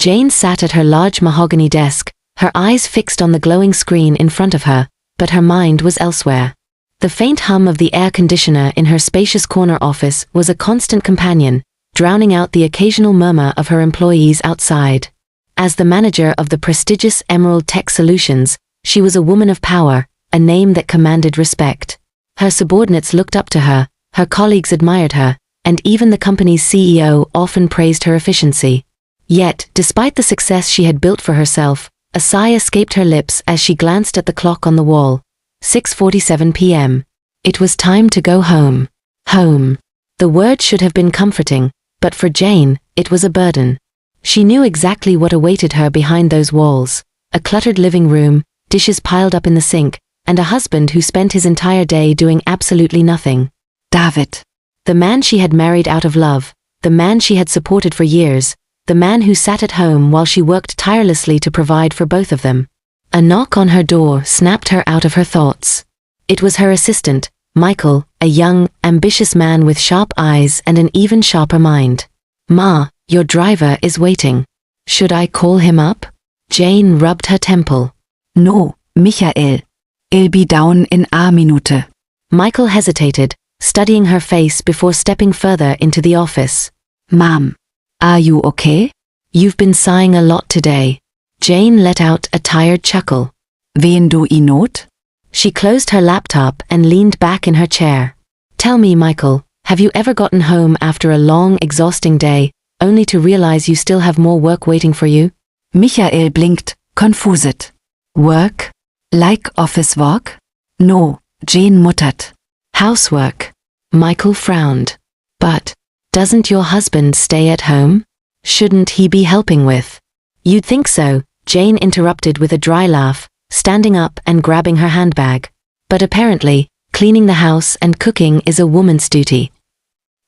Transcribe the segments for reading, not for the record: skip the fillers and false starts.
Jane sat at her large mahogany desk, her eyes fixed on the glowing screen in front of her, but her mind was elsewhere. The faint hum of the air conditioner in her spacious corner office was a constant companion, drowning out the occasional murmur of her employees outside. As the manager of the prestigious Emerald Tech Solutions, she was a woman of power, a name that commanded respect. Her subordinates looked up to her, her colleagues admired her, and even the company's CEO often praised her efficiency. Yet, despite the success she had built for herself, a sigh escaped her lips as she glanced at the clock on the wall. 6:47 p.m. It was time to go home. Home. The word should have been comforting, but for Jane, it was a burden. She knew exactly what awaited her behind those walls: a cluttered living room, dishes piled up in the sink, and a husband who spent his entire day doing absolutely nothing. David. The man she had married out of love, the man she had supported for years, the man who sat at home while she worked tirelessly to provide for both of them. A knock on her door snapped her out of her thoughts. It was her assistant, Michael, a young, ambitious man with sharp eyes and an even sharper mind. "Ma, your driver is waiting. Should I call him up?" Jane rubbed her temple. "No, Michael. I'll be down in a minute." Michael hesitated, studying her face before stepping further into the office. "Mom, are you okay?" "You've been sighing a lot today." Jane let out a tired chuckle. "Wen du I not?" She closed her laptop and leaned back in her chair. "Tell me, Michael, have you ever gotten home after a long, exhausting day, only to realize you still have more work waiting for you?" Michael blinked, confused. "Work? Like office work? No, Jane muttered. "Housework." Michael frowned. "But doesn't your husband stay at home? Shouldn't he be helping with?" "You'd think so," Jane interrupted with a dry laugh, standing up and grabbing her handbag. "But apparently, cleaning the house and cooking is a woman's duty."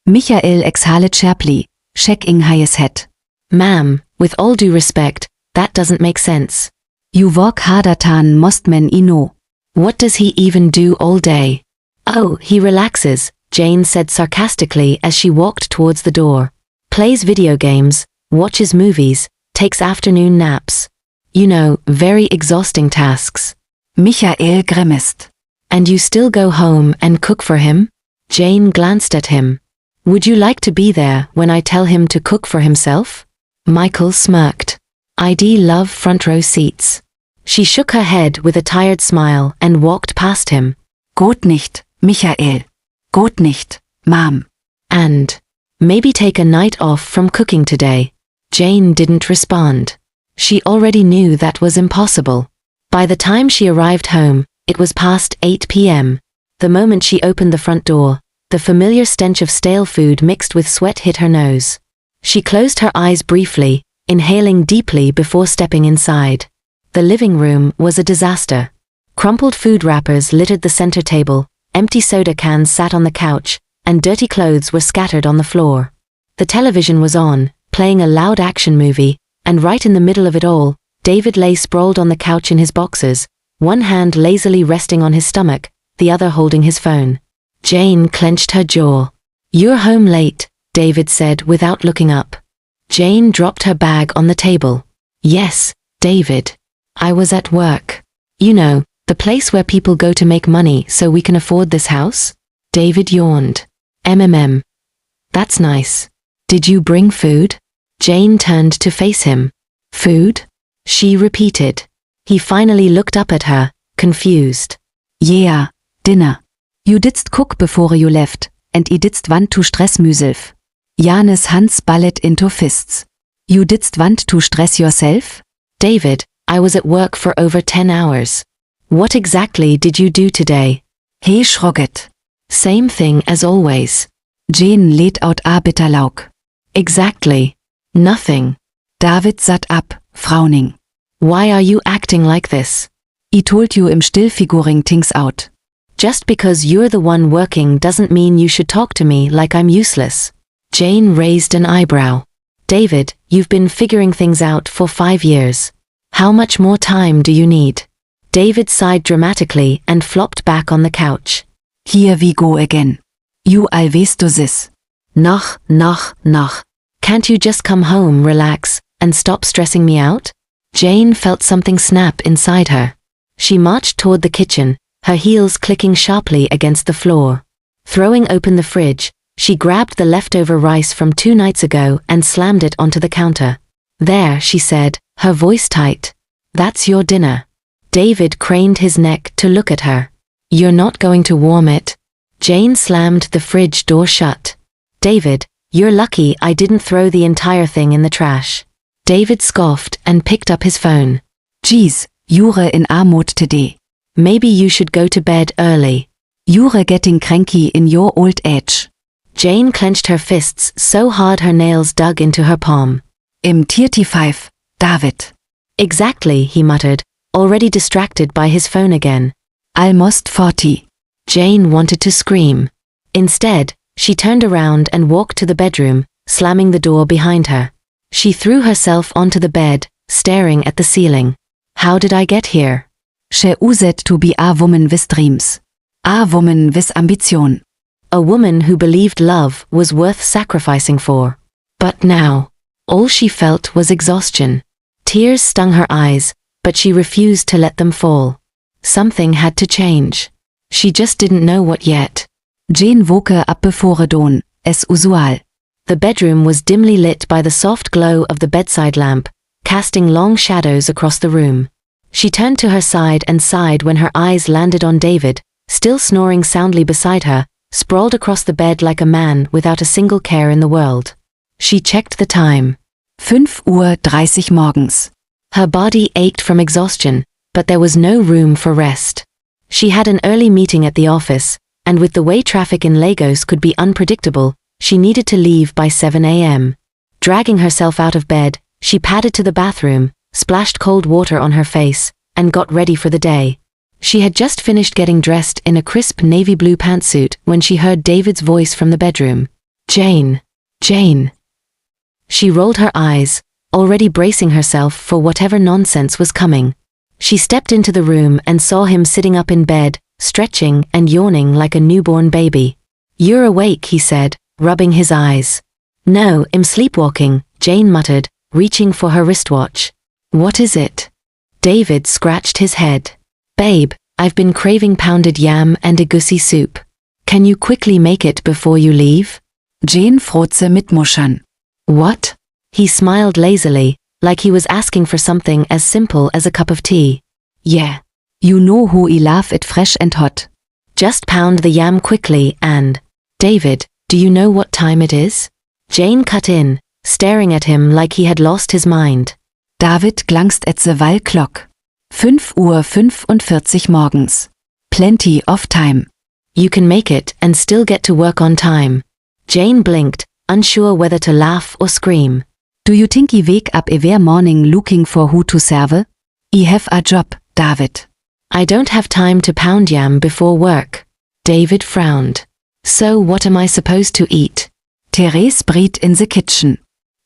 Michael exhaled sharply, shaking his head. "Ma'am, with all due respect, that doesn't make sense. You work harder than most men I know." "What does he even do all day?" "Oh, he relaxes," Jane said sarcastically as she walked towards the door. "Plays video games, watches movies, takes afternoon naps. You know, very exhausting tasks." Michael grimaced. "And you still go home and cook for him?" Jane glanced at him. "Would you like to be there when I tell him to cook for himself?" Michael smirked. "I'd love front row seats." She shook her head with a tired smile and walked past him. "Geht nicht, Michael. Geht nicht, Mom." "And maybe take a night off from cooking today." Jane didn't respond. She already knew that was impossible. By the time she arrived home, it was past 8 p.m. The moment she opened the front door, the familiar stench of stale food mixed with sweat hit her nose. She closed her eyes briefly, inhaling deeply before stepping inside. The living room was a disaster. Crumpled food wrappers littered the center table, empty soda cans sat on the couch, and dirty clothes were scattered on the floor. The television was on, playing a loud action movie, and right in the middle of it all, David lay sprawled on the couch in his boxers, one hand lazily resting on his stomach, the other holding his phone. Jane clenched her jaw. "You're home late," David said without looking up. Jane dropped her bag on the table. "Yes, David. I was at work. You know, the place where people go to make money so we can afford this house?" David yawned. That's nice. Did you bring food?" Jane turned to face him. "Food?" she repeated. He finally looked up at her, confused. "Yeah, dinner. You didst cook before you left, and I didst want to stress myself." Janes hands balled into fists. "You didst want to stress yourself?" "David, I was at work for over 10 hours. What exactly did you do today?" He shrugged. "Same thing as always." Jane let out a bitter laugh. "Exactly. Nothing." David sat up, frowning. "Why are you acting like this?" "I told you I'm still figuring things out." "Just because you're the one working doesn't mean you should talk to me like I'm useless." Jane raised an eyebrow. "David, you've been figuring things out for 5 years. How much more time do you need?" David sighed dramatically and flopped back on the couch. "Here we go again. You always do this." Noch. Can't you just come home, relax, and stop stressing me out? Jane felt something snap inside her. She marched toward the kitchen, her heels clicking sharply against the floor. Throwing open the fridge, she grabbed the leftover rice from 2 nights ago and slammed it onto the counter. There, she said, her voice tight. That's your dinner. David craned his neck to look at her. You're not going to warm it. Jane slammed the fridge door shut. David, you're lucky I didn't throw the entire thing in the trash. David scoffed and picked up his phone. Jeez, you're in Armut today. Maybe you should go to bed early. You're getting cranky in your old age. Jane clenched her fists so hard her nails dug into her palm. Im 35, David. Exactly, he muttered, already distracted by his phone again. Almost 40. Jane wanted to scream. Instead, she turned around and walked to the bedroom, slamming the door behind her. She threw herself onto the bed, staring at the ceiling. How did I get here? She used to be a woman with dreams. A woman with ambition. A woman who believed love was worth sacrificing for. But now, all she felt was exhaustion. Tears stung her eyes, but she refused to let them fall. Something had to change. She just didn't know what yet. Jane woke up before dawn, as usual. The bedroom was dimly lit by the soft glow of the bedside lamp, casting long shadows across the room. She turned to her side and sighed when her eyes landed on David, still snoring soundly beside her, sprawled across the bed like a man without a single care in the world. She checked the time. 5:30 morgens. Her body ached from exhaustion, but there was no room for rest. She had an early meeting at the office, and with the way traffic in Lagos could be unpredictable, she needed to leave by 7 a.m. Dragging herself out of bed, she padded to the bathroom, splashed cold water on her face, and got ready for the day. She had just finished getting dressed in a crisp navy blue pantsuit when she heard David's voice from the bedroom. Jane. Jane. She rolled her eyes, already bracing herself for whatever nonsense was coming. She stepped into the room and saw him sitting up in bed, stretching and yawning like a newborn baby. You're awake, he said, rubbing his eyes. No, I'm sleepwalking, Jane muttered, reaching for her wristwatch. What is it? David scratched his head. Babe, I've been craving pounded yam and egusi soup. Can you quickly make it before you leave? Jane frotze mit Muschern. What? He smiled lazily, like he was asking for something as simple as a cup of tea. Yeah. You know who I love it fresh and hot. Just pound the yam quickly and... David, do you know what time it is? Jane cut in, staring at him like he had lost his mind. David glanced at the wall clock. 5:45 morgens. Plenty of time. You can make it and still get to work on time. Jane blinked, unsure whether to laugh or scream. Do you think I wake up every morning looking for who to serve? I have a job, David. I don't have time to pound yam before work. David frowned. So what am I supposed to eat? Therese breed in the kitchen.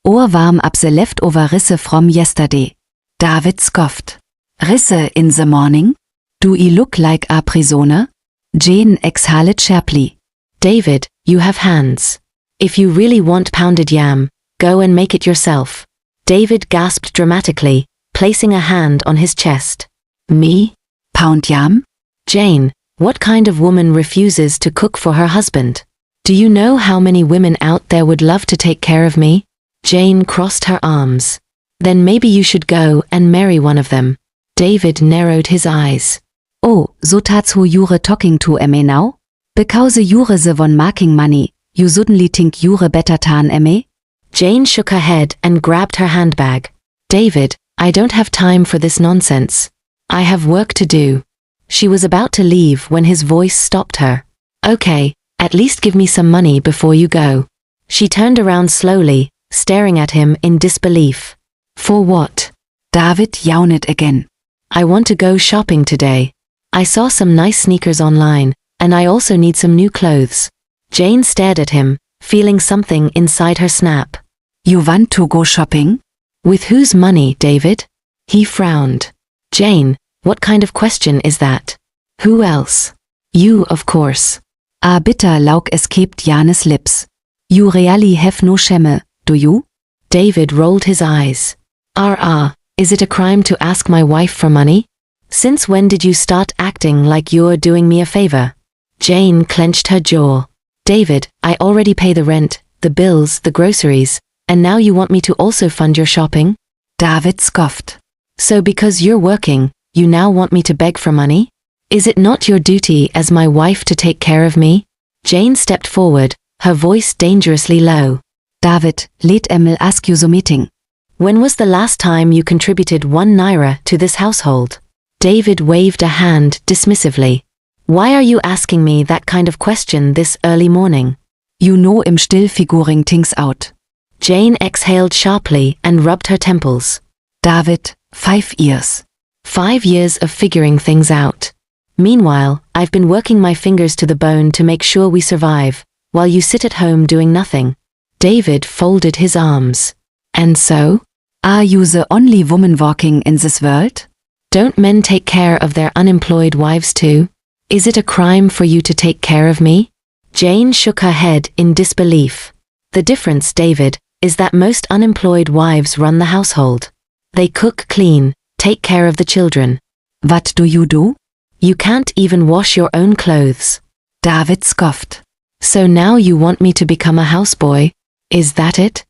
Or warm up the leftover risse from yesterday. David scoffed. Risse in the morning? Do I look like a prisoner? Jane exhaled sharply. David, you have hands. If you really want pounded yam, go and make it yourself. David gasped dramatically, placing a hand on his chest. Me? Pound yam? Jane, what kind of woman refuses to cook for her husband? Do you know how many women out there would love to take care of me? Jane crossed her arms. Then maybe you should go and marry one of them. David narrowed his eyes. Oh, so that's who you're talking to me now? Because you're the one making money, you suddenly think you're better than me? Jane shook her head and grabbed her handbag. David, I don't have time for this nonsense. I have work to do. She was about to leave when his voice stopped her. Okay, at least give me some money before you go. She turned around slowly, staring at him in disbelief. For what? David yawned again. I want to go shopping today. I saw some nice sneakers online, and I also need some new clothes. Jane stared at him, feeling something inside her snap. You want to go shopping? With whose money, David? He frowned. Jane, what kind of question is that? Who else? You, of course. A bitter laugh escaped Jane's lips. You really have no shame, do you? David rolled his eyes. Is it a crime to ask my wife for money? Since when did you start acting like you're doing me a favor? Jane clenched her jaw. David, I already pay the rent, the bills, the groceries, and now you want me to also fund your shopping? David scoffed. So because you're working, you now want me to beg for money? Is it not your duty as my wife to take care of me? Jane stepped forward, her voice dangerously low. David, let me ask you something. When was the last time you contributed 1 naira to this household? David waved a hand dismissively. Why are you asking me that kind of question this early morning? You know I'm still figuring things out. Jane exhaled sharply and rubbed her temples. David, 5 years. 5 years of figuring things out. Meanwhile, I've been working my fingers to the bone to make sure we survive, while you sit at home doing nothing. David folded his arms. And so? Are you the only woman working in this world? Don't men take care of their unemployed wives too? Is it a crime for you to take care of me? Jane shook her head in disbelief. The difference, David, is that most unemployed wives run the household. They cook, clean, take care of the children. What do you do? You can't even wash your own clothes. David scoffed. So now you want me to become a houseboy? Is that it?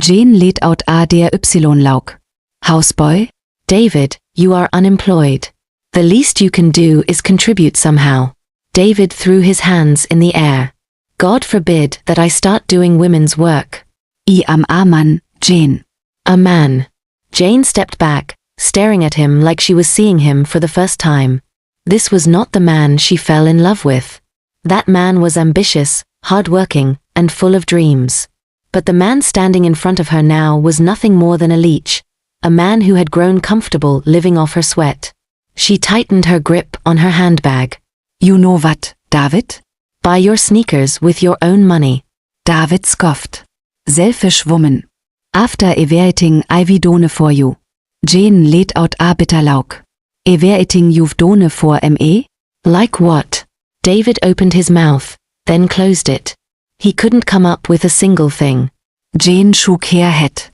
Jane let out a der Y-Laut. Houseboy? David, you are unemployed. The least you can do is contribute somehow. David threw his hands in the air. God forbid that I start doing women's work. I am a man, Jane. A man. Jane stepped back, staring at him like she was seeing him for the first time. This was not the man she fell in love with. That man was ambitious, hard-working, and full of dreams. But the man standing in front of her now was nothing more than a leech, a man who had grown comfortable living off her sweat. She tightened her grip on her handbag. You know what, David? Buy your sneakers with your own money. David scoffed. Selfish woman. After evaluating I will done for you. Jane let out a bitter laugh. Evaluating you've done for me? Like what? David opened his mouth, then closed it. He couldn't come up with a single thing. Jane shook her head.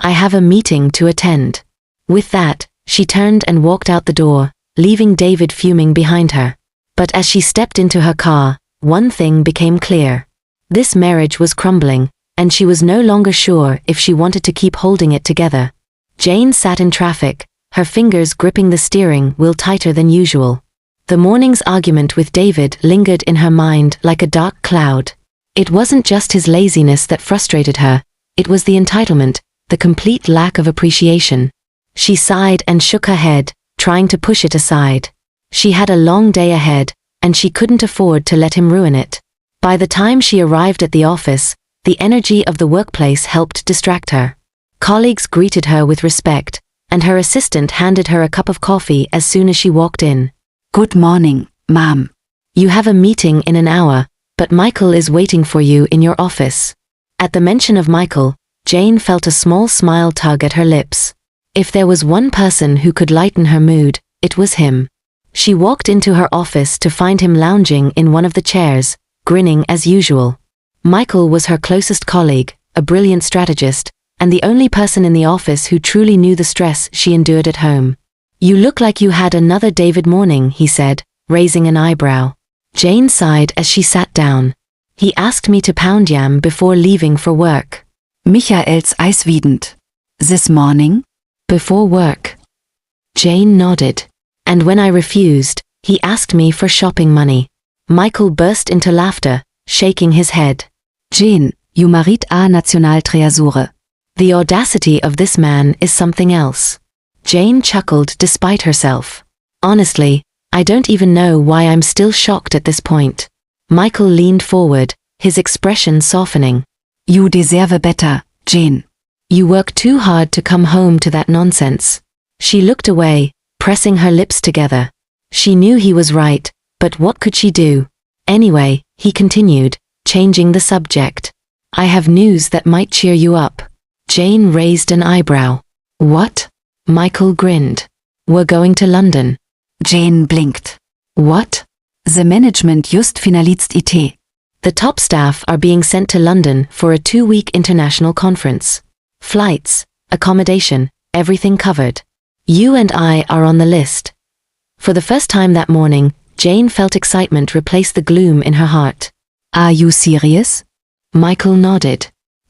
I have a meeting to attend. With that, she turned and walked out the door, leaving David fuming behind her. But as she stepped into her car, one thing became clear. This marriage was crumbling, and she was no longer sure if she wanted to keep holding it together. Jane sat in traffic, her fingers gripping the steering wheel tighter than usual. The morning's argument with David lingered in her mind like a dark cloud. It wasn't just his laziness that frustrated her, it was the entitlement, the complete lack of appreciation. She sighed and shook her head, trying to push it aside. She had a long day ahead, and she couldn't afford to let him ruin it. By the time she arrived at the office, the energy of the workplace helped distract her. Colleagues greeted her with respect, and her assistant handed her a cup of coffee as soon as she walked in. Good morning, ma'am. You have a meeting in an hour, but Michael is waiting for you in your office. At the mention of Michael, Jane felt a small smile tug at her lips. If there was one person who could lighten her mood, it was him. She walked into her office to find him lounging in one of the chairs, grinning as usual. Michael was her closest colleague, a brilliant strategist, and the only person in the office who truly knew the stress she endured at home. You look like you had another David morning, he said, raising an eyebrow. Jane sighed as she sat down. He asked me to pound yam before leaving for work. Michael's Eiswiedend. This morning? Before work. Jane nodded. And when I refused, he asked me for shopping money. Michael burst into laughter, shaking his head. Jane, you married a Nationaltreasure. The audacity of this man is something else. Jane chuckled despite herself. Honestly, I don't even know why I'm still shocked at this point. Michael leaned forward, his expression softening. You deserve better, Jane. You work too hard to come home to that nonsense. She looked away, pressing her lips together. She knew he was right, but what could she do? Anyway, he continued, changing the subject. I have news that might cheer you up. Jane raised an eyebrow. What? Michael grinned. We're going to London. Jane blinked. What? The management just finalized it. The top staff are being sent to London for a 2-week international conference. Flights, accommodation, everything covered. You and I are on the list. For the first time that morning, Jane felt excitement replace the gloom in her heart. Are you serious? Michael nodded.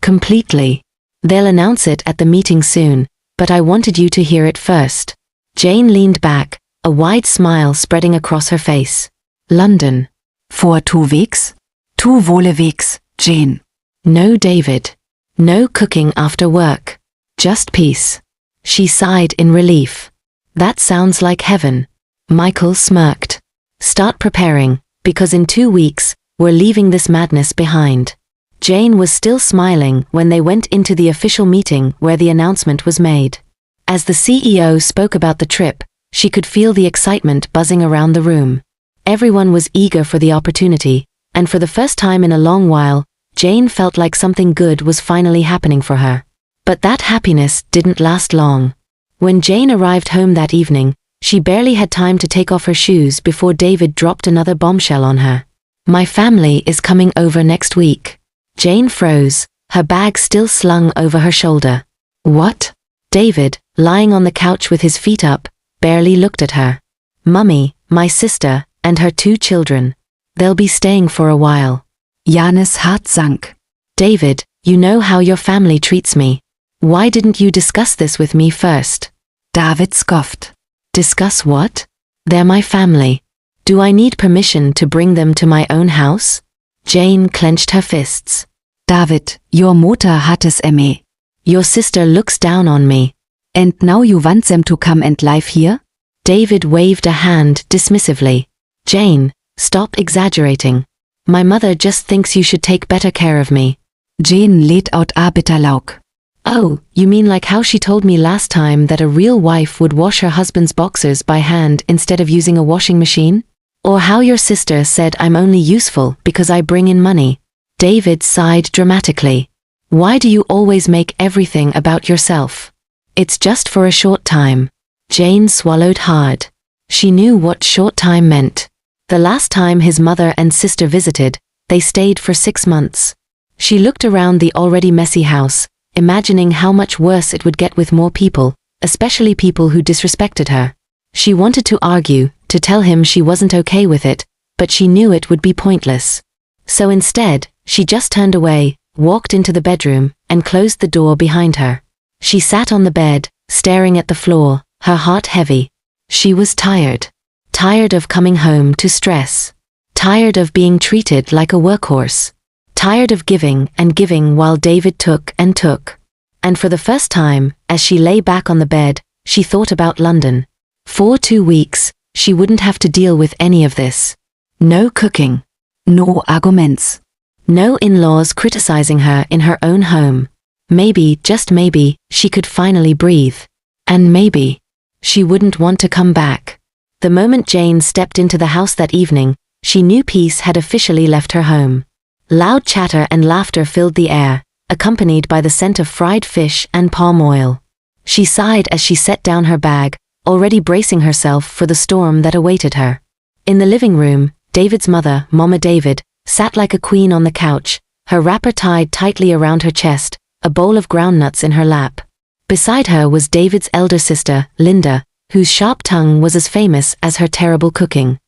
Completely. They'll announce it at the meeting soon, but I wanted you to hear it first. Jane leaned back, a wide smile spreading across her face. London. For 2 weeks? 2 whole weeks, Jane. No David. No cooking after work. Just peace. She sighed in relief. That sounds like heaven. Michael smirked. Start preparing, because in 2 weeks, we're leaving this madness behind. Jane was still smiling when they went into the official meeting where the announcement was made. As the CEO spoke about the trip, she could feel the excitement buzzing around the room. Everyone was eager for the opportunity, and for the first time in a long while, Jane felt like something good was finally happening for her. But that happiness didn't last long. When Jane arrived home that evening, she barely had time to take off her shoes before David dropped another bombshell on her. My family is coming over next week. Jane froze, her bag still slung over her shoulder. What? David, lying on the couch with his feet up, barely looked at her. Mummy, my sister, and her 2 children. They'll be staying for a while. Janes Hart sank. David, you know how your family treats me. Why didn't you discuss this with me first? David scoffed. Discuss what? They're my family. Do I need permission to bring them to my own house? Jane clenched her fists. David, your mother hat es me. Your sister looks down on me. And now you want them to come and live here? David waved a hand dismissively. Jane, stop exaggerating. My mother just thinks you should take better care of me. Jane let out a bitter laugh. Oh, you mean like how she told me last time that a real wife would wash her husband's boxers by hand instead of using a washing machine? Or how your sister said I'm only useful because I bring in money? David sighed dramatically. Why do you always make everything about yourself? It's just for a short time. Jane swallowed hard. She knew what short time meant. The last time his mother and sister visited, they stayed for 6 months. She looked around the already messy house, imagining how much worse it would get with more people, especially people who disrespected her. She wanted to argue, to tell him she wasn't okay with it, but she knew it would be pointless. So instead, she just turned away, walked into the bedroom, and closed the door behind her. She sat on the bed, staring at the floor, her heart heavy. She was tired. Tired of coming home to stress. Tired of being treated like a workhorse. Tired of giving and giving while David took and took. And for the first time, as she lay back on the bed, she thought about London. For 2 weeks, she wouldn't have to deal with any of this. No cooking. No arguments. No in-laws criticizing her in her own home. Maybe, just maybe, she could finally breathe. And maybe, she wouldn't want to come back. The moment Jane stepped into the house that evening, she knew peace had officially left her home. Loud chatter and laughter filled the air, accompanied by the scent of fried fish and palm oil. She sighed as she set down her bag, already bracing herself for the storm that awaited her. In the living room, David's mother, Mama David, sat like a queen on the couch, her wrapper tied tightly around her chest, a bowl of groundnuts in her lap. Beside her was David's elder sister, Linda, whose sharp tongue was as famous as her terrible cooking.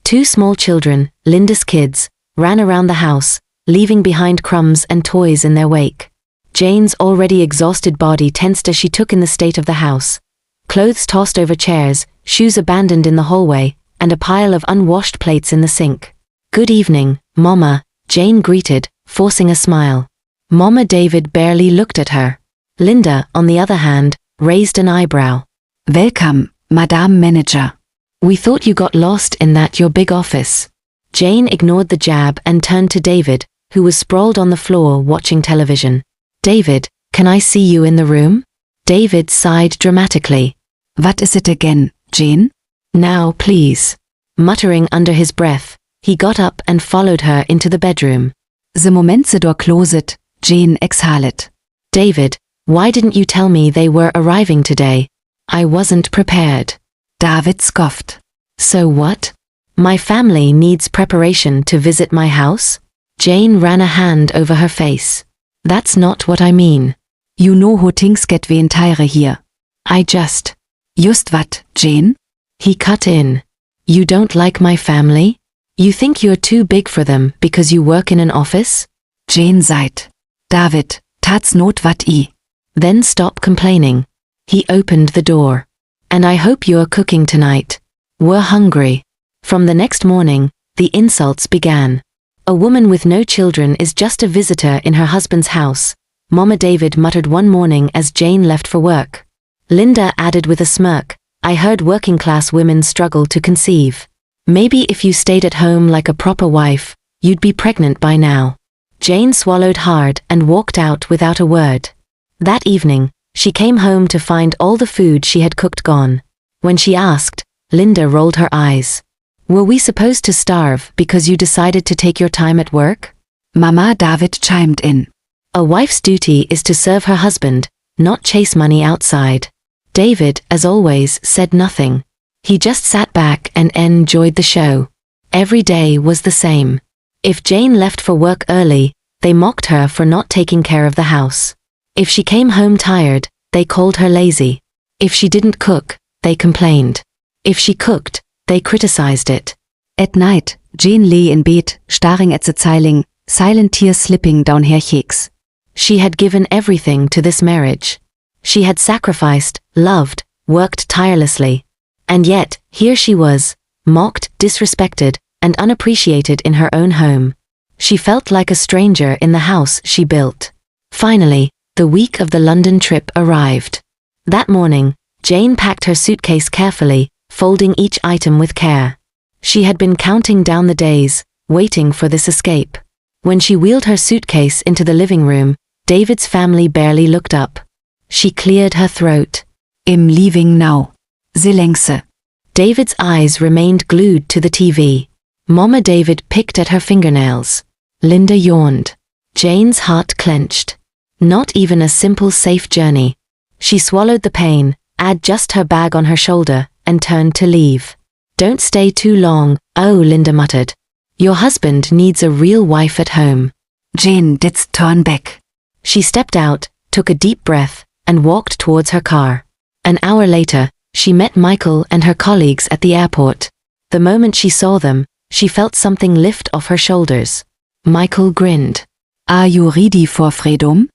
2 small children, Linda's kids, ran around the house, leaving behind crumbs and toys in their wake. Jane's already exhausted body tensed as she took in the state of the house. Clothes tossed over chairs, shoes abandoned in the hallway, and a pile of unwashed plates in the sink. Good evening, Mama, Jane greeted, forcing a smile. Mama David barely looked at her. Linda, on the other hand, raised an eyebrow. Welcome, Madame Manager. We thought you got lost in your big office. Jane ignored the jab and turned to David, who was sprawled on the floor watching television. David, can I see you in the room? David sighed dramatically. What is it again, Jane? Now, please. Muttering under his breath, he got up and followed her into the bedroom. The moment the door closed, Jane exhaled. David, why didn't you tell me they were arriving today? I wasn't prepared. David scoffed. So what? My family needs preparation to visit my house? Jane ran a hand over her face. That's not what I mean. You know how things get when tired here. Just wat, Jane? He cut in. You don't like my family? You think you're too big for them because you work in an office? Jane seid. David, tats not wat I. Then stop complaining. He opened the door. And I hope you're cooking tonight. We're hungry. From the next morning, the insults began. A woman with no children is just a visitor in her husband's house, Mama David muttered one morning as Jane left for work. Linda added with a smirk, I heard working-class women struggle to conceive. Maybe if you stayed at home like a proper wife, you'd be pregnant by now. Jane swallowed hard and walked out without a word. That evening, she came home to find all the food she had cooked gone. When she asked, Linda rolled her eyes. Were we supposed to starve because you decided to take your time at work? Mama David chimed in. A wife's duty is to serve her husband, not chase money outside. David, as always, said nothing. He just sat back and enjoyed the show. Every day was the same. If Jane left for work early, they mocked her for not taking care of the house. If she came home tired, they called her lazy. If she didn't cook, they complained. If she cooked, they criticized it. At night, Jane lay in bed, staring at the ceiling, silent tears slipping down her cheeks. She had given everything to this marriage. She had sacrificed, loved, worked tirelessly. And yet, here she was, mocked, disrespected, and unappreciated in her own home. She felt like a stranger in the house she built. Finally, the week of the London trip arrived. That morning, Jane packed her suitcase carefully, folding each item with care. She had been counting down the days, waiting for this escape. When she wheeled her suitcase into the living room, David's family barely looked up. She cleared her throat. Im leaving now. Silence. David's eyes remained glued to the TV. Mama David picked at her fingernails. Linda yawned. Jane's heart clenched. Not even a simple safe journey. She swallowed the pain, had just her bag on her shoulder, and turned to leave. Don't stay too long, oh, Linda muttered. Your husband needs a real wife at home. Jane did turn back. She stepped out, took a deep breath, and walked towards her car. An hour later, she met Michael and her colleagues at the airport. The moment she saw them, she felt something lift off her shoulders. Michael grinned. Are you ready for freedom?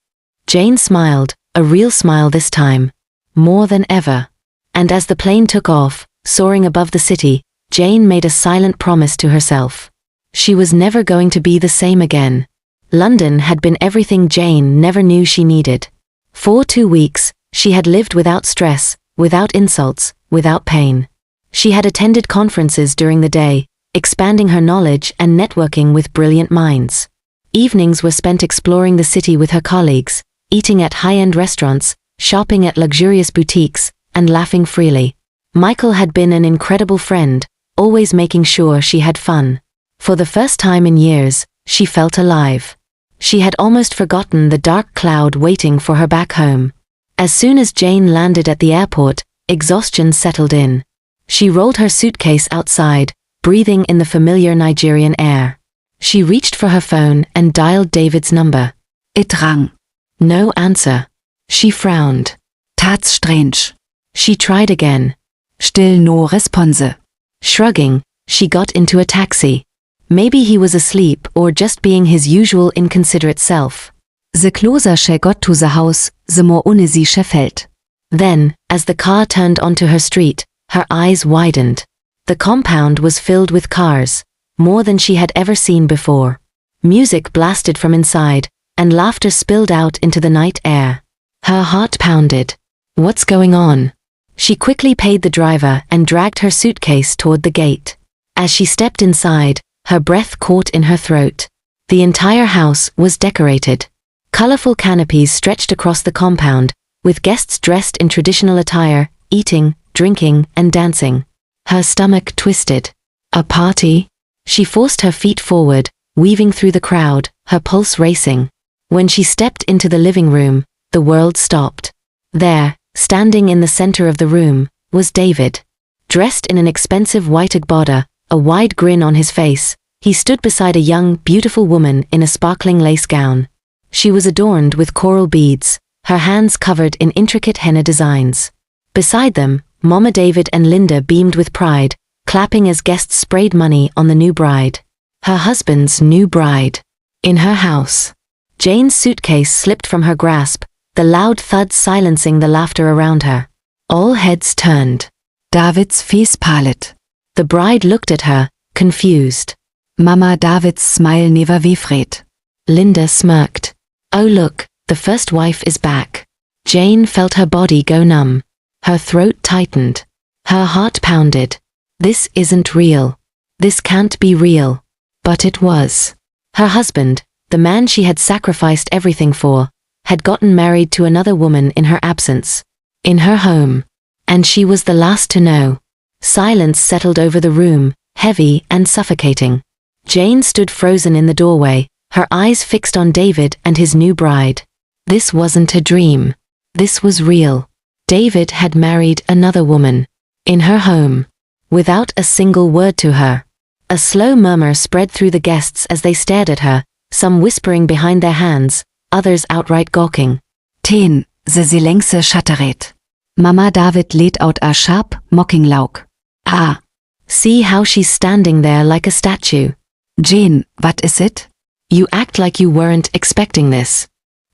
Jane smiled, a real smile this time. More than ever. And as the plane took off, soaring above the city, Jane made a silent promise to herself. She was never going to be the same again. London had been everything Jane never knew she needed. For 2 weeks, she had lived without stress, without insults, without pain. She had attended conferences during the day, expanding her knowledge and networking with brilliant minds. Evenings were spent exploring the city with her colleagues, eating at high-end restaurants, shopping at luxurious boutiques, and laughing freely. Michael had been an incredible friend, always making sure she had fun. For the first time in years, she felt alive. She had almost forgotten the dark cloud waiting for her back home. As soon as Jane landed at the airport, exhaustion settled in. She rolled her suitcase outside, breathing in the familiar Nigerian air. She reached for her phone and dialed David's number. It rang. No answer. She frowned. That's strange. She tried again. Still no response. Shrugging, she got into a taxi. Maybe he was asleep or just being his usual inconsiderate self. The closer she got to the house, the more uneasy she felt. Then, as the car turned onto her street, her eyes widened. The compound was filled with cars, more than she had ever seen before. Music blasted from inside, and laughter spilled out into the night air. Her heart pounded. What's going on? She quickly paid the driver and dragged her suitcase toward the gate. As she stepped inside, her breath caught in her throat. The entire house was decorated. Colorful canopies stretched across the compound, with guests dressed in traditional attire, eating, drinking, and dancing. Her stomach twisted. A party? She forced her feet forward, weaving through the crowd, her pulse racing. When she stepped into the living room, the world stopped. There, standing in the center of the room, was David. Dressed in an expensive white agbada, a wide grin on his face, he stood beside a young, beautiful woman in a sparkling lace gown. She was adorned with coral beads, her hands covered in intricate henna designs. Beside them, Mama David and Linda beamed with pride, clapping as guests sprayed money on the new bride. Her husband's new bride. In her house. Jane's suitcase slipped from her grasp, the loud thud silencing the laughter around her. All heads turned. Davids face palet. The bride looked at her, confused. Mama Davids smile never wefret. Linda smirked. Oh look, the first wife is back. Jane felt her body go numb. Her throat tightened. Her heart pounded. This isn't real. This can't be real. But it was. Her husband, the man she had sacrificed everything for, had gotten married to another woman in her absence. In her home. And she was the last to know. Silence settled over the room, heavy and suffocating. Jane stood frozen in the doorway, her eyes fixed on David and his new bride. This wasn't a dream. This was real. David had married another woman. In her home. Without a single word to her. A slow murmur spread through the guests as they stared at her, some whispering behind their hands, others outright gawking. Ten, ze silence shatteret. Mama David let out a sharp, mocking laugh. Ah. See how she's standing there like a statue. Jane, what is it? You act like you weren't expecting this.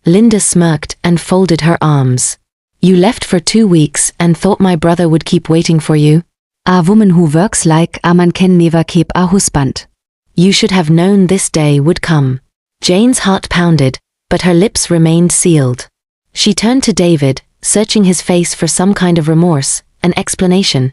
Linda smirked and folded her arms. You left for 2 weeks and thought my brother would keep waiting for you? A woman who works like a man can never keep a husband. You should have known this day would come. Jane's heart pounded, but her lips remained sealed. She turned to David, searching his face for some kind of remorse, an explanation.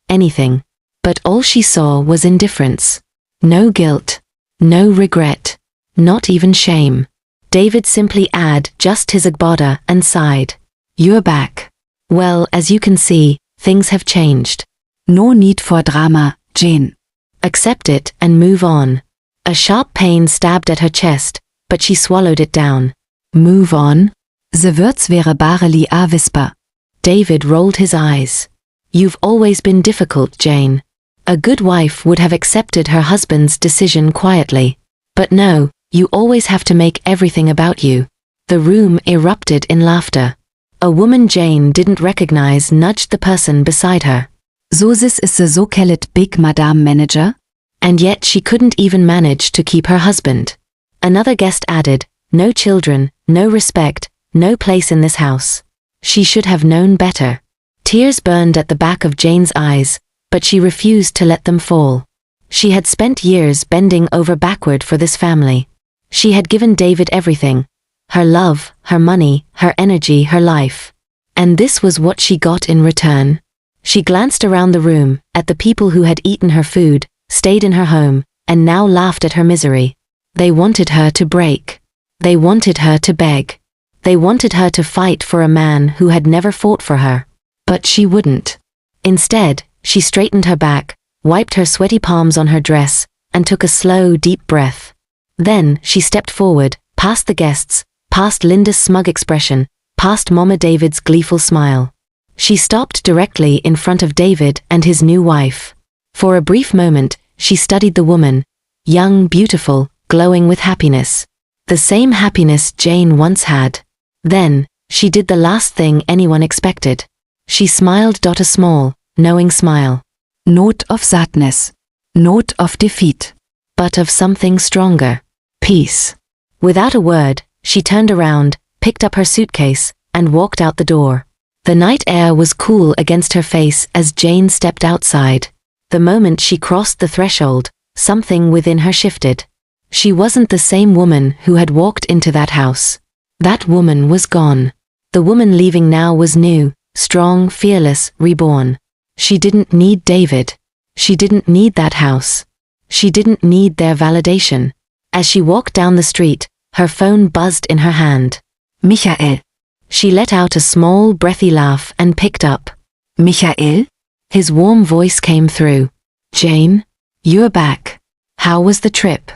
Anything. But all she saw was indifference. No guilt. No regret. Not even shame. David simply added just his agbada and sighed. You're back. Well, as you can see, things have changed. No need for drama, Jane. Accept it and move on. A sharp pain stabbed at her chest, but she swallowed it down. Move on? The words wäre barely a whisper. David rolled his eyes. You've always been difficult, Jane. A good wife would have accepted her husband's decision quietly. But no, you always have to make everything about you. The room erupted in laughter. A woman Jane didn't recognize nudged the person beside her. So this is the so-called big madame manager? And yet she couldn't even manage to keep her husband. Another guest added, no children, no respect, no place in this house. She should have known better. Tears burned at the back of Jane's eyes, but she refused to let them fall. She had spent years bending over backward for this family. She had given David everything. Her love, her money, her energy, her life. And this was what she got in return. She glanced around the room, at the people who had eaten her food, stayed in her home, and now laughed at her misery. They wanted her to break. They wanted her to beg. They wanted her to fight for a man who had never fought for her. But she wouldn't. Instead, she straightened her back, wiped her sweaty palms on her dress, and took a slow, deep breath. Then, she stepped forward, past the guests, past Linda's smug expression, past Mama David's gleeful smile. She stopped directly in front of David and his new wife. For a brief moment, she studied the woman, young, beautiful, glowing with happiness. The same happiness Jane once had. Then, she did the last thing anyone expected. She smiled. A small, knowing smile. Not of sadness. Not of defeat. But of something stronger. Peace. Without a word, she turned around, picked up her suitcase, and walked out the door. The night air was cool against her face as Jane stepped outside. The moment she crossed the threshold, something within her shifted. She wasn't the same woman who had walked into that house. That woman was gone. The woman leaving now was new, strong, fearless, reborn. She didn't need David. She didn't need that house. She didn't need their validation. As she walked down the street, her phone buzzed in her hand. Michael. She let out a small, breathy laugh and picked up. Michael? His warm voice came through. Jane? You're back. How was the trip?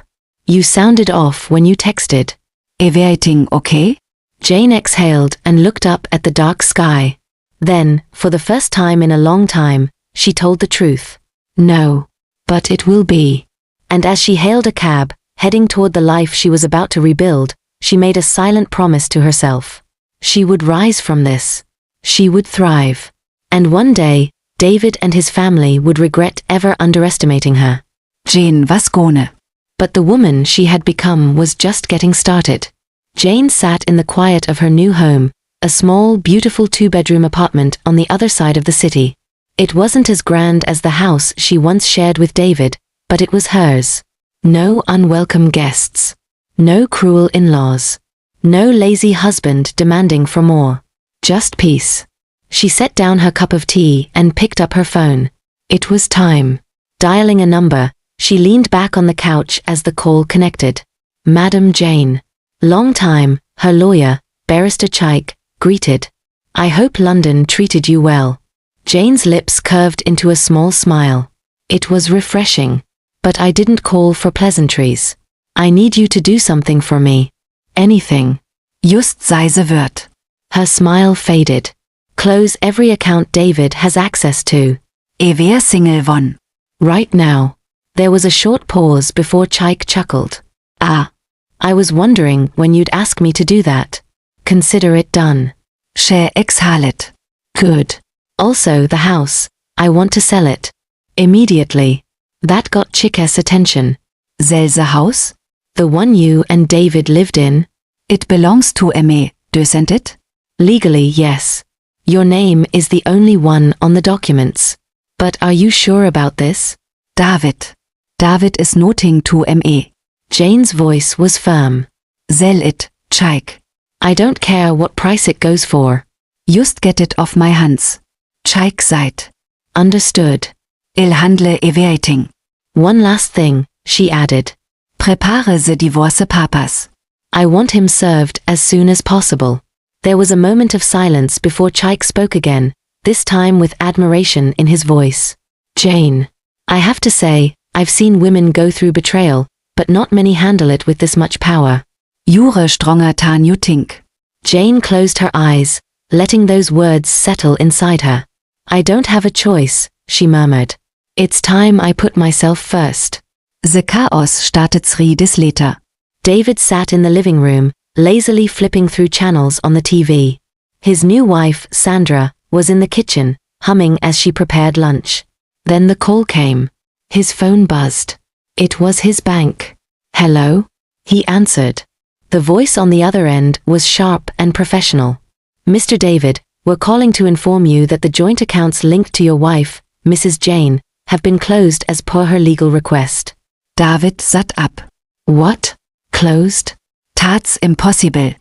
You sounded off when you texted. Everything okay? Jane exhaled and looked up at the dark sky. Then, for the first time in a long time, she told the truth. No. But it will be. And as she hailed a cab, heading toward the life she was about to rebuild, she made a silent promise to herself. She would rise from this. She would thrive. And one day, David and his family would regret ever underestimating her. Jane was gone. But the woman she had become was just getting started. Jane sat in the quiet of her new home, a small, beautiful 2-bedroom apartment on the other side of the city. It wasn't as grand as the house she once shared with David, but it was hers. No unwelcome guests. No cruel in-laws. No lazy husband demanding for more. Just peace. She set down her cup of tea and picked up her phone. It was time. Dialing a number, she leaned back on the couch as the call connected. Madam Jane. Long time, her lawyer, Barrister Chaik, greeted. I hope London treated you well. Jane's lips curved into a small smile. It was refreshing. But I didn't call for pleasantries. I need you to do something for me. Anything. Just sei sie wird. Her smile faded. Close every account David has access to. Wär Single von. Right now. There was a short pause before Chaik chuckled. Ah. I was wondering when you'd ask me to do that. Consider it done. She exhalet. Good. Also the house. I want to sell it. Immediately. That got Chik's attention. Selbe Haus? The one you and David lived in? It belongs to me, doesn't it? Legally, yes. Your name is the only one on the documents. But are you sure about this? David. David is nothing to me. Jane's voice was firm. Sell it, Chaik. I don't care what price it goes for. Just get it off my hands. Chaik seid. Understood. Il handle waiting. One last thing, she added. Prepare the divorce papers. I want him served as soon as possible. There was a moment of silence before Chaik spoke again, this time with admiration in his voice. Jane. I have to say, I've seen women go through betrayal, but not many handle it with this much power. You're stronger than you think. Jane closed her eyes, letting those words settle inside her. I don't have a choice, she murmured. It's time I put myself first. The chaos started 3 days later. David sat in the living room, lazily flipping through channels on the TV. His new wife, Sandra, was in the kitchen, humming as she prepared lunch. Then the call came. His phone buzzed. It was his bank. Hello? He answered. The voice on the other end was sharp and professional. Mr. David, we're calling to inform you that the joint accounts linked to your wife, Mrs. Jane, have been closed as per her legal request. David sat up. What? Closed? That's impossible.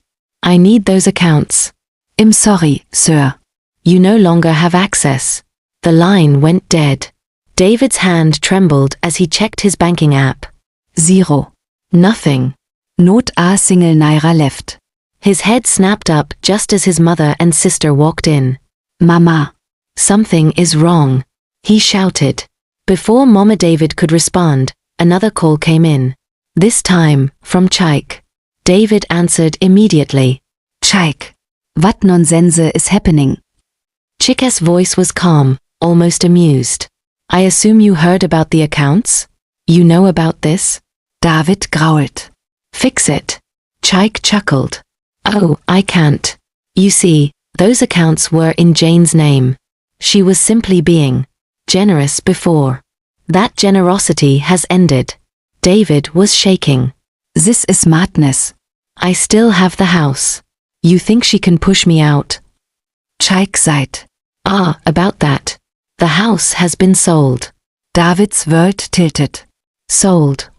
I need those accounts. I'm sorry, sir. You no longer have access. The line went dead. David's hand trembled as he checked his banking app. 0. Nothing. Not a single naira left. His head snapped up just as his mother and sister walked in. Mama. Something is wrong, he shouted. Before Mama David could respond, another call came in. This time, from Chaik. David answered immediately. Chaik. What nonsense is happening? Chik's voice was calm, almost amused. I assume you heard about the accounts? You know about this? David growled. Fix it. Chaik chuckled. Oh, I can't. You see, those accounts were in Jane's name. She was simply being generous before. That generosity has ended. David was shaking. This is madness. I still have the house. You think she can push me out? Chaik sighed. Ah, about that. The house has been sold. David's world tilted. Sold.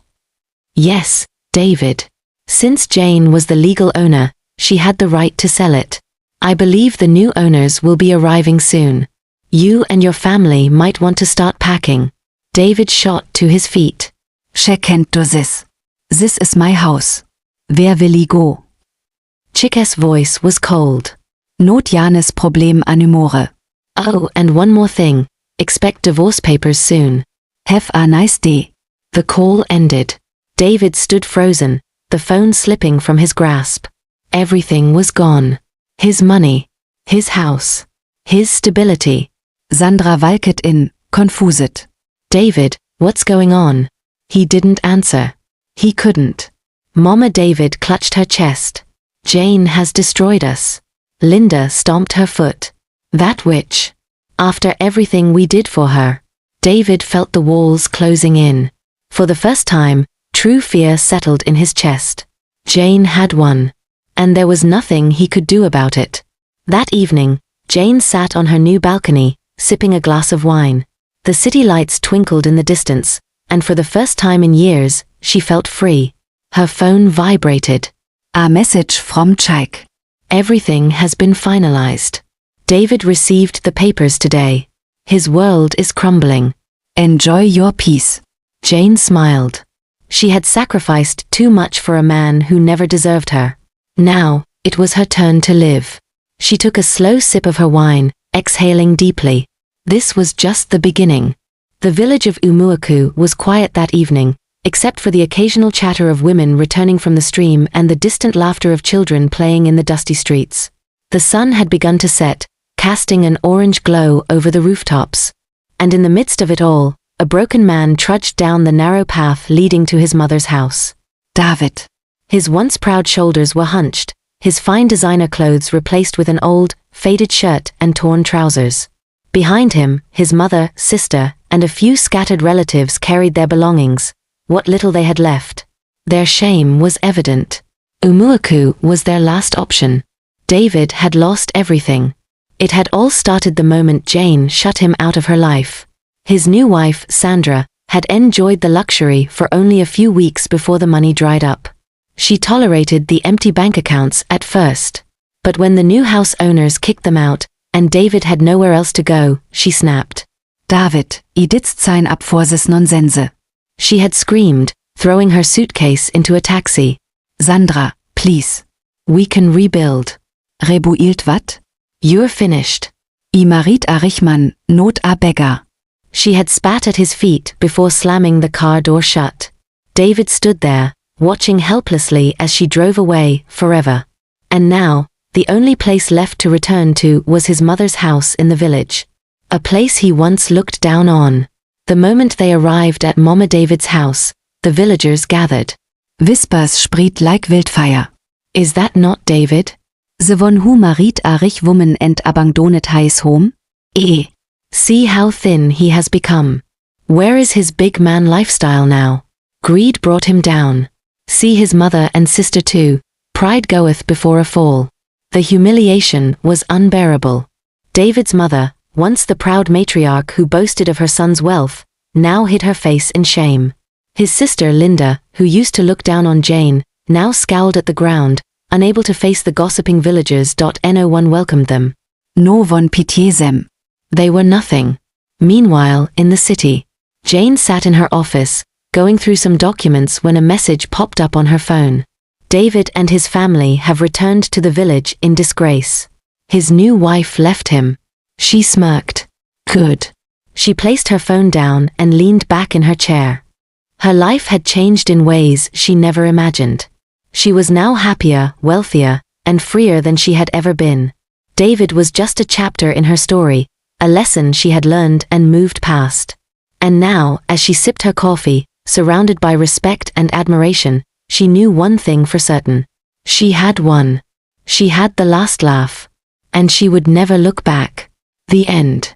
Yes, David. Since Jane was the legal owner, she had the right to sell it. I believe the new owners will be arriving soon. You and your family might want to start packing. David shot to his feet. She can't do this. This is my house. Where will he go? Chik's voice was cold. Not Janes Problem anymore. Oh, and one more thing. Expect divorce papers soon. Have a nice day. The call ended. David stood frozen, the phone slipping from his grasp. Everything was gone. His money. His house. His stability. Sandra walked in, confused. David, what's going on? He didn't answer. He couldn't. Mama David clutched her chest. Jane has destroyed us. Linda stomped her foot. That witch. After everything we did for her. David felt the walls closing in. For the first time, true fear settled in his chest. Jane had won. And there was nothing he could do about it. That evening, Jane sat on her new balcony, sipping a glass of wine. The city lights twinkled in the distance, and for the first time in years, she felt free. Her phone vibrated. A message from Chike. Everything has been finalized. David received the papers today. His world is crumbling. Enjoy your peace. Jane smiled. She had sacrificed too much for a man who never deserved her. Now, it was her turn to live. She took a slow sip of her wine, exhaling deeply. This was just the beginning. The village of Umuaku was quiet that evening, except for the occasional chatter of women returning from the stream and the distant laughter of children playing in the dusty streets. The sun had begun to set, casting an orange glow over the rooftops. And in the midst of it all, a broken man trudged down the narrow path leading to his mother's house. David. His once proud shoulders were hunched, his fine designer clothes replaced with an old, faded shirt and torn trousers. Behind him, his mother, sister, and a few scattered relatives carried their belongings, what little they had left. Their shame was evident. Umuaku was their last option. David had lost everything. It had all started the moment Jane shut him out of her life. His new wife, Sandra, had enjoyed the luxury for only a few weeks before the money dried up. She tolerated the empty bank accounts at first. But when the new house owners kicked them out, and David had nowhere else to go, she snapped. David, iditzt sein Abvorses Nonsense. She had screamed, throwing her suitcase into a taxi. Sandra, please. We can rebuild. Rebuild wat? You're finished. I marit a Richman, not a beggar. She had spat at his feet before slamming the car door shut. David stood there, watching helplessly as she drove away, forever. And now, the only place left to return to was his mother's house in the village. A place he once looked down on. The moment they arrived at Mama David's house, the villagers gathered. Whispers spreet like wildfire. Is that not David? The one who married a rich woman and abandoned his home? See how thin he has become. Where is his big man lifestyle now? Greed brought him down. See his mother and sister too. Pride goeth before a fall. The humiliation was unbearable. David's mother, once the proud matriarch who boasted of her son's wealth, now hid her face in shame. His sister Linda, who used to look down on Jane, now scowled at the ground, unable to face the gossiping villagers. No one welcomed them. No one pitié them. They were nothing. Meanwhile, in the city, Jane sat in her office, going through some documents when a message popped up on her phone. David and his family have returned to the village in disgrace. His new wife left him. She smirked. Good. She placed her phone down and leaned back in her chair. Her life had changed in ways she never imagined. She was now happier, wealthier, and freer than she had ever been. David was just a chapter in her story, a lesson she had learned and moved past. And now, as she sipped her coffee, surrounded by respect and admiration, she knew one thing for certain. She had won. She had the last laugh. And she would never look back. The end.